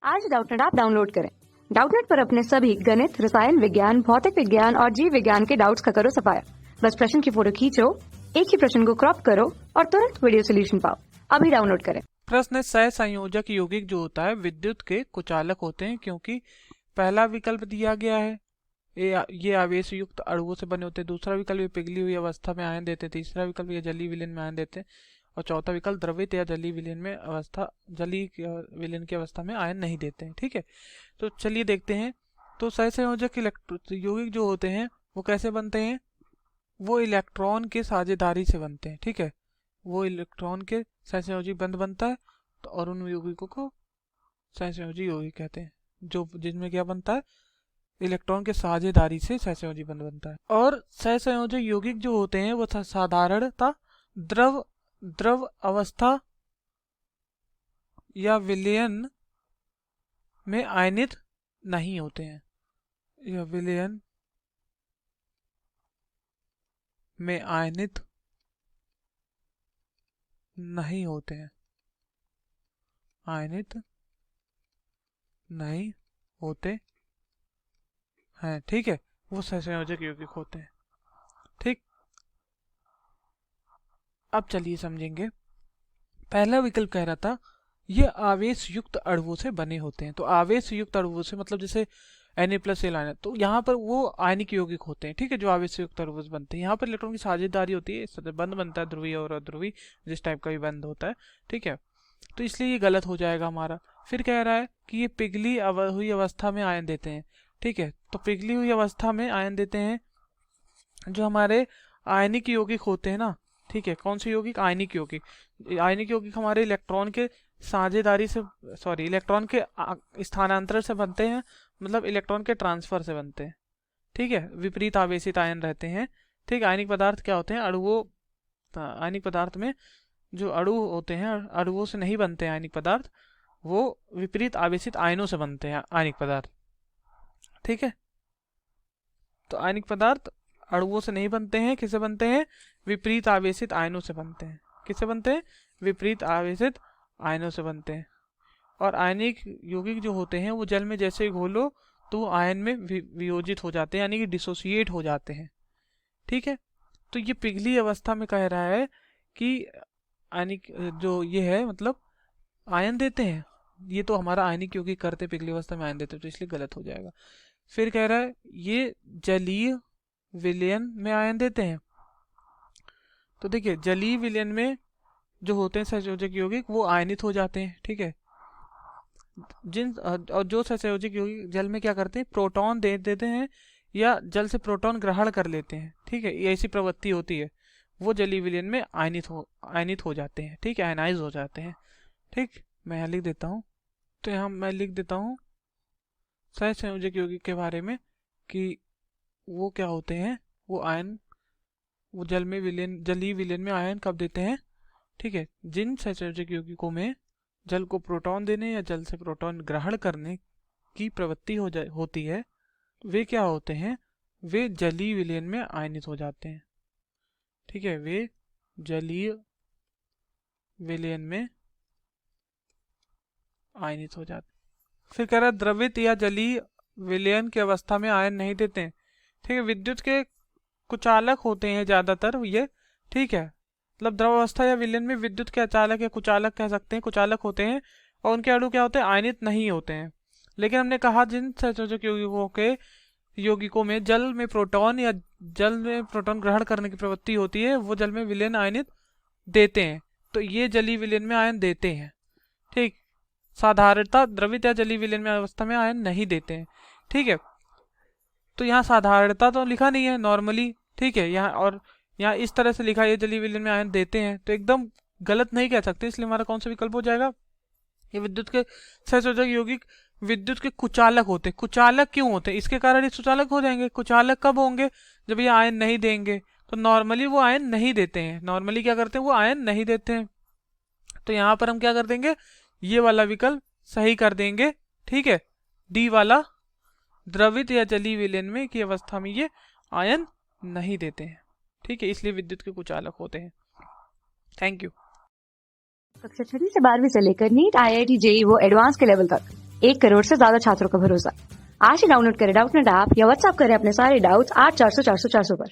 आज Doubtnut app download करें। Doubtnut पर अपने सभी गणित, रसायन विज्ञान, भौतिक विज्ञान और जीव विज्ञान के डाउट्स का करो सफाया। बस प्रश्न की फोटो खींचो, एक ही प्रश्न को क्रॉप करो और तुरंत वीडियो सोल्यूशन पाओ। अभी डाउनलोड करें। प्रश्न सहसंयोजक यौगिक जो होता है विद्युत के कुचालक होते हैं, क्योंकि पहला विकल्प दिया गया है ये आवेश युक्त अणुओं से बने होते हैं, दूसरा विकल्प ये पिघली हुई अवस्था में आयन देते हैं, तीसरा विकल्प ये जलीय विलयन में आयन देते हैं और चौथा विकल्प द्रवित या जलीय विलयन की अवस्था में आयन नहीं देते हैं। ठीक है, तो चलिए देखते हैं। तो सहसंयोजक यौगिक जो होते हैं वो कैसे बनते हैं? वो इलेक्ट्रॉन के साझेदारी से बनते हैं। ठीक है, वो इलेक्ट्रॉन के सहसंयोजी बंध बनता है तो और उन यौगिकों को सहसंयोजी यौगिक कहते हैं, जो जिनमें क्या बनता है, इलेक्ट्रॉन के साझेदारी से सहसंयोजी बंध बनता है। और सहसंयोजक यौगिक जो होते हैं वो साधारणतः द्रव अवस्था या विलयन में आयनित नहीं होते हैं, या विलयन में आयनित नहीं होते हैं, आयनित नहीं होते हैं। ठीक है, वो सहसंयोजक यौगिक होते हैं। ठीक, अब चलिए समझेंगे। पहला विकल्प कह रहा था ये आवेश युक्त अणुओं से बने होते हैं, तो आवेश युक्त अणुओं से मतलब जैसे Na+Cl आयन, तो यहाँ पर वो आयनिक यौगिक होते हैं। ठीक है, जो आवेश युक्त अणुओं से बनते हैं। यहाँ पर इलेक्ट्रॉन की साझेदारी होती है, बंध बनता है ध्रुवीय और अध्रुवीय, जिस टाइप का भी बंध होता है। ठीक है, तो इसलिए ये गलत हो जाएगा हमारा। फिर कह रहा है कि ये पिघली हुई अवस्था में आयन देते हैं। ठीक है, तो पिघली हुई अवस्था में आयन देते हैं जो हमारे आयनिक यौगिक होते हैं ना। ठीक है, कौन से यौगिक? आयनिक यौगिक। आयनिक यौगिक हमारे इलेक्ट्रॉन के साझेदारी से, इलेक्ट्रॉन के स्थानांतरण से बनते हैं, मतलब इलेक्ट्रॉन के ट्रांसफर से बनते हैं। ठीक है, विपरीत आवेशित आयन रहते हैं। ठीक, आयनिक पदार्थ क्या होते हैं? आयनिक पदार्थ में जो अणु होते हैं, अणुओं से नहीं बनते हैं आयनिक पदार्थ, वो विपरीत आवेशित आयनों से बनते हैं आयनिक पदार्थ। ठीक है, तो आयनिक पदार्थ अणुओं से नहीं बनते हैं, किससे बनते हैं? विपरीत आवेशित आयनों से बनते हैं। किससे बनते हैं? विपरीत आवेशित आयनों से बनते हैं। और आयनिक यौगिक जो होते हैं वो जल में जैसे ही घोलो तो आयन में वियोजित हो जाते हैं, यानी कि डिसोसिएट हो जाते हैं। ठीक है, तो ये पिघली अवस्था में कह रहा है कि आयनिक जो ये है मतलब आयन देते हैं, ये तो हमारा आयनिक यौगिक करते पिघली अवस्था में आयन देते हैं, तो इसलिए गलत हो जाएगा। फिर कह रहा है ये जलीय विलयन में आयन देते हैं, तो देखिए जलीय विलयन में जो होते हैं सहसंयोजक यौगिक वो आयनित हो जाते हैं। ठीक है, और जो सहसंयोजक यौगिक जल में क्या करते हैं? प्रोटॉन दे देते हैं या जल से प्रोटॉन ग्रहण कर लेते हैं। ठीक है, ये ऐसी प्रवृत्ति होती है, वो जलीय विलयन में आयनित हो जाते हैं। ठीक है, आयनाइज हो जाते हैं। ठीक, मैं यहाँ लिख देता हूँ। तो यहाँ मैं लिख देता हूँ सहसंयोजक यौगिक के बारे में कि वो क्या होते हैं, वो जलीय विलयन में आयन कब देते हैं? ठीक है, जिन सहसंयोजक यौगिकों में जल को प्रोटॉन देने या जल से प्रोटॉन ग्रहण करने की प्रवृत्ति होती है, वे क्या होते हैं? वे जलीय विलयन में आयनित हो जाते हैं। ठीक है, वे जलीय विलयन में आयनित हो जाते हैं। फिर कह रहा है द्रवित या जलीय विलयन की अवस्था में आयन नहीं देते हैं। ठीक है, विद्युत के कुचालक होते हैं ज्यादातर ये। ठीक है, मतलब द्रव अवस्था या विलयन में विद्युत के अचालक या कुचालक कह सकते हैं, कुचालक होते हैं और उनके अणु क्या होते हैं? आयनित नहीं होते हैं। लेकिन हमने कहा जिन सहसंयोजक यौगिकों में जल में प्रोटॉन ग्रहण करने की प्रवृत्ति होती है, वो जल में विलयन आयनित देते हैं, तो ये जलीय विलयन में आयन देते हैं। ठीक, साधारणतः द्रवित या जलीय विलयन में अवस्था में आयन नहीं देते हैं। ठीक है, तो यहाँ साधारणता तो लिखा नहीं है, नॉर्मली। ठीक है, यहाँ इस तरह से लिखा है, ये जलीय विलयन में आयन देते हैं, तो एकदम गलत नहीं कह सकते, इसलिए हमारा कौन सा विकल्प हो जाएगा? ये विद्युत के सहसंयोजक यौगिक विद्युत के कुचालक होते हैं। कुचालक क्यों होते हैं? इसके कारण ये सुचालक हो जाएंगे। कुचालक कब होंगे? जब ये आयन नहीं देंगे। तो नॉर्मली वो आयन नहीं देते हैं, नॉर्मली क्या करते हैं? वो आयन नहीं देते हैं। तो यहाँ पर हम क्या कर देंगे? ये वाला विकल्प सही कर देंगे। ठीक है, डी वाला, द्रवित या जलीय विलयन में की अवस्था में ये आयन नहीं देते हैं। ठीक है, इसलिए विद्युत के कुचालक होते हैं। Thank you. कक्षा 6 से 12वीं से लेकर नीट, IIT, JEE वो एडवांस के लेवल तक 1 करोड़ से ज्यादा छात्रों का भरोसा। आज ही डाउनलोड करें डाउटनेट ऐप या व्हाट्सएप करें अपने सारे डाउट्स 8400 400 400 पर।